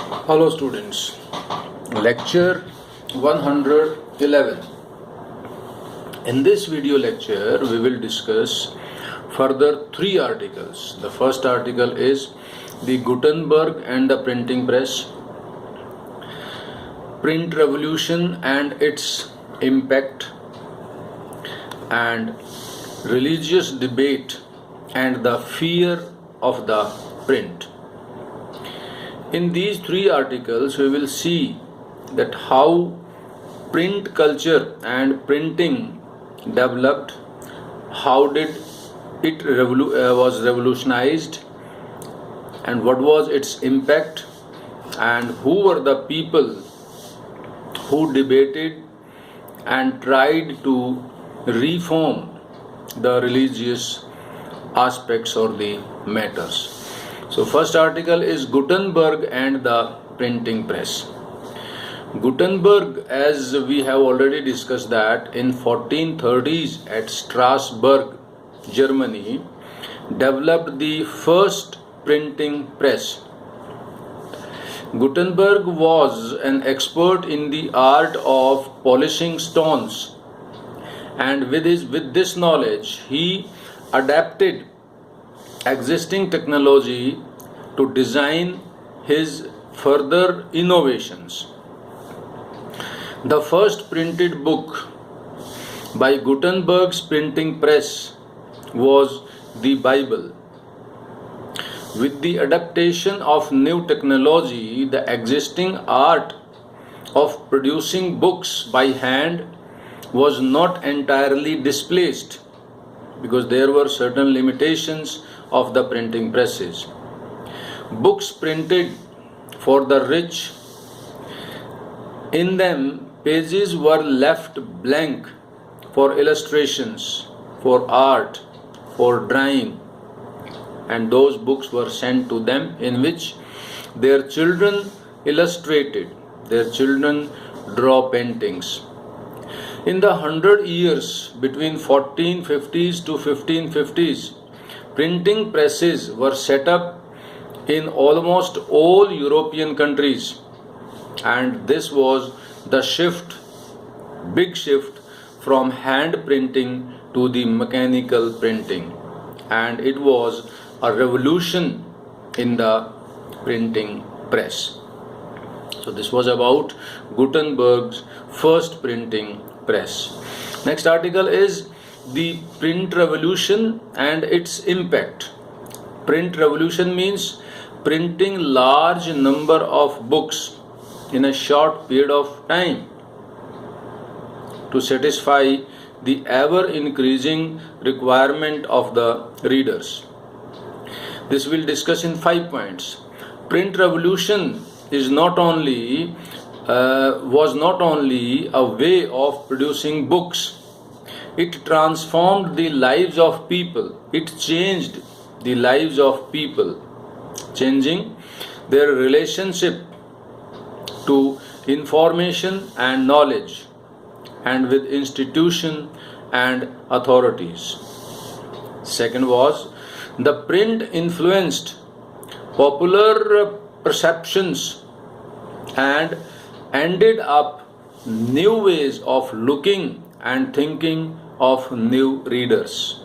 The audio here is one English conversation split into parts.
Hello students, lecture 111. In this video lecture we will discuss further three articles. The first article is the Gutenberg and the printing press, print revolution and its impact, and religious debate and the fear of the print. In these three articles, we will see that how print culture and printing developed, how did it was revolutionized, and what was its impact, and who were the people who debated and tried to reform the religious aspects or the matters. So first article is Gutenberg and the printing press. Gutenberg, as we have already discussed, that in 1430s at Strasbourg, Germany, developed the first printing press. Gutenberg was an expert in the art of polishing stones, and with this knowledge he adapted existing technology to design his further innovations. The first printed book by Gutenberg's printing press was the Bible. With the adaptation of new technology, the existing art of producing books by hand was not entirely displaced, because there were certain limitations of the printing presses. Books printed for the rich, in them pages were left blank for illustrations, for art, for drawing, and those books were sent to them, in which their children illustrated, their children draw paintings. In the 100 years between 1450s to 1550s, printing presses were set up in almost all European countries, and this was the big shift from hand printing to the mechanical printing, and it was a revolution in the printing press. So this was about Gutenberg's first printing press. Next article is the print revolution and its impact. Print revolution means printing large number of books in a short period of time to satisfy the ever increasing requirement of the readers. This we'll discuss in 5 points. Print revolution is was not only a way of producing books, it transformed the lives of people. It changed the lives of people, changing their relationship to information and knowledge, and with institution and authorities. Second was, the print influenced popular perceptions and ended up new ways of looking and thinking of new readers.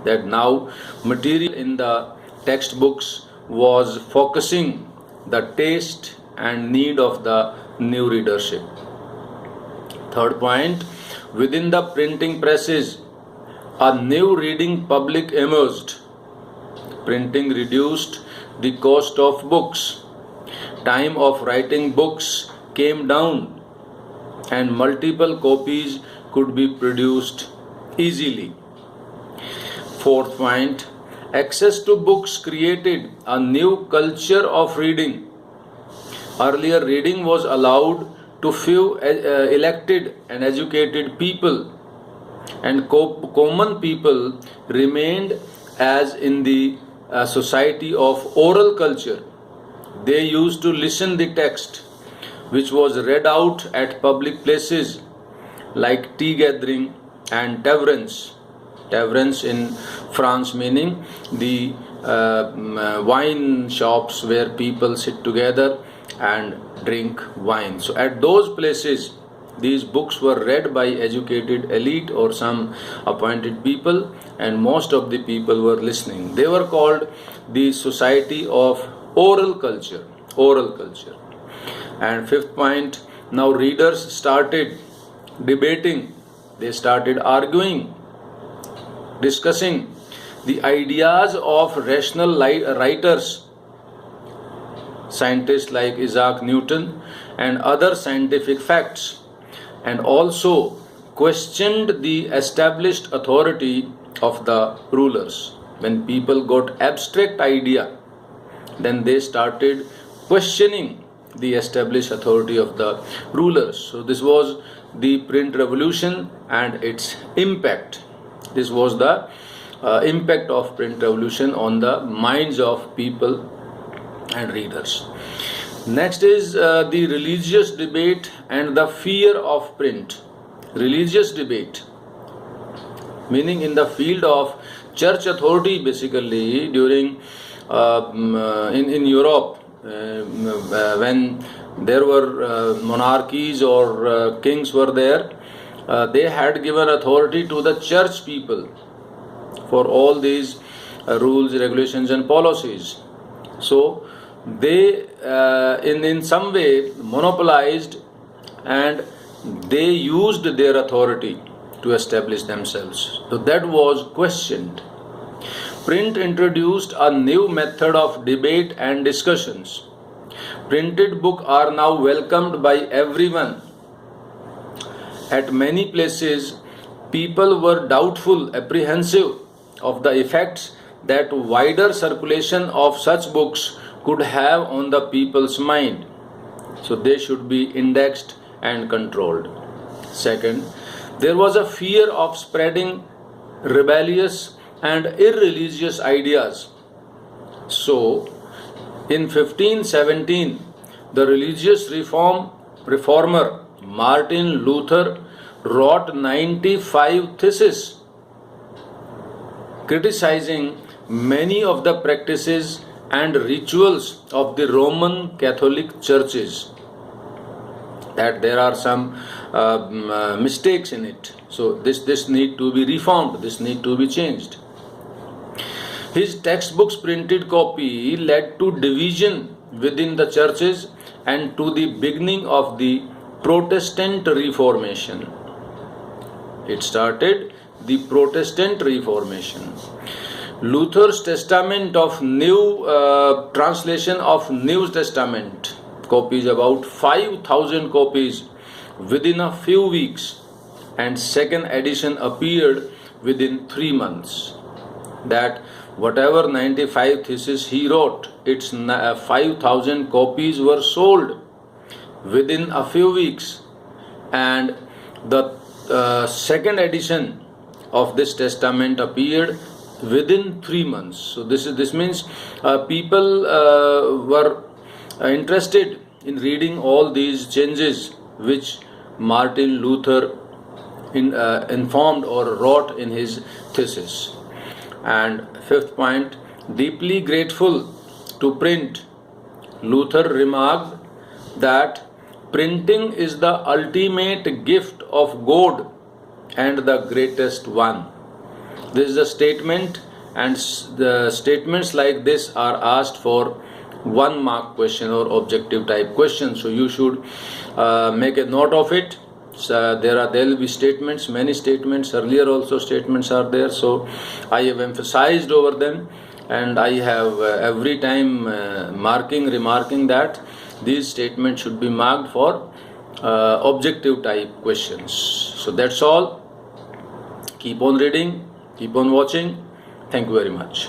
That now material in the textbooks was focusing the taste and need of the new readership. Third point, within the printing presses, a new reading public emerged. Printing reduced the cost of books. Time of writing books came down, and multiple copies could be produced easily. Fourth point, access to books created a new culture of reading. Earlier, reading was allowed to few elected and educated people, and common people remained as in the society of oral culture. They used to listen the text, which was read out at public places like tea gathering and taverns. Taverns in France meaning the wine shops where people sit together and drink wine. So at those places, these books were read by educated elite or some appointed people, and most of the people were listening. They were called the Society of Oral Culture. Oral culture. And fifth point, now readers started debating, they started arguing, discussing the ideas of rational writers, scientists like Isaac Newton, and other scientific facts, and also questioned the established authority of the rulers. When people got abstract idea, then they started questioning the established authority of the rulers. So this was the print revolution and its impact. This was the impact of print revolution on the minds of people and readers. Next is the religious debate and the fear of print. Religious debate, meaning in the field of church authority, basically during in Europe, when there were monarchies or kings were there, they had given authority to the church people for all these rules, regulations and policies. So they in some way monopolized, and they used their authority to establish themselves. So that was questioned. Print introduced a new method of debate and discussions. Printed books are now welcomed by everyone. At many places, people were doubtful, apprehensive of the effects that wider circulation of such books could have on the people's mind. So they should be indexed and controlled. Second, there was a fear of spreading rebellious and irreligious ideas. So in 1517, the religious reformer Martin Luther wrote 95 theses criticizing many of the practices and rituals of the Roman Catholic churches, that there are some mistakes in it. So this need to be reformed, this need to be changed. His textbooks printed copy led to division within the churches and to the beginning of the Protestant Reformation. It started the Protestant Reformation. Luther's Testament of New translation of New Testament copies, about 5,000 copies within a few weeks, and second edition appeared within 3 months. That whatever 95 theses he wrote, its 5,000 copies were sold within a few weeks, and the second edition of this testament appeared within 3 months. So this means people were interested in reading all these changes which Martin Luther informed or wrote in his thesis. And fifth point, deeply grateful to print, Luther remarked that printing is the ultimate gift of God and the greatest one. This is a statement, and the statements like this are asked for 1 mark question or objective type question. So you should make a note of it. So there will be statements, many statements, earlier also statements are there. So I have emphasized over them, and I have every time remarking that these statements should be marked for objective type questions. So that's all. Keep on reading, keep on watching. Thank you very much.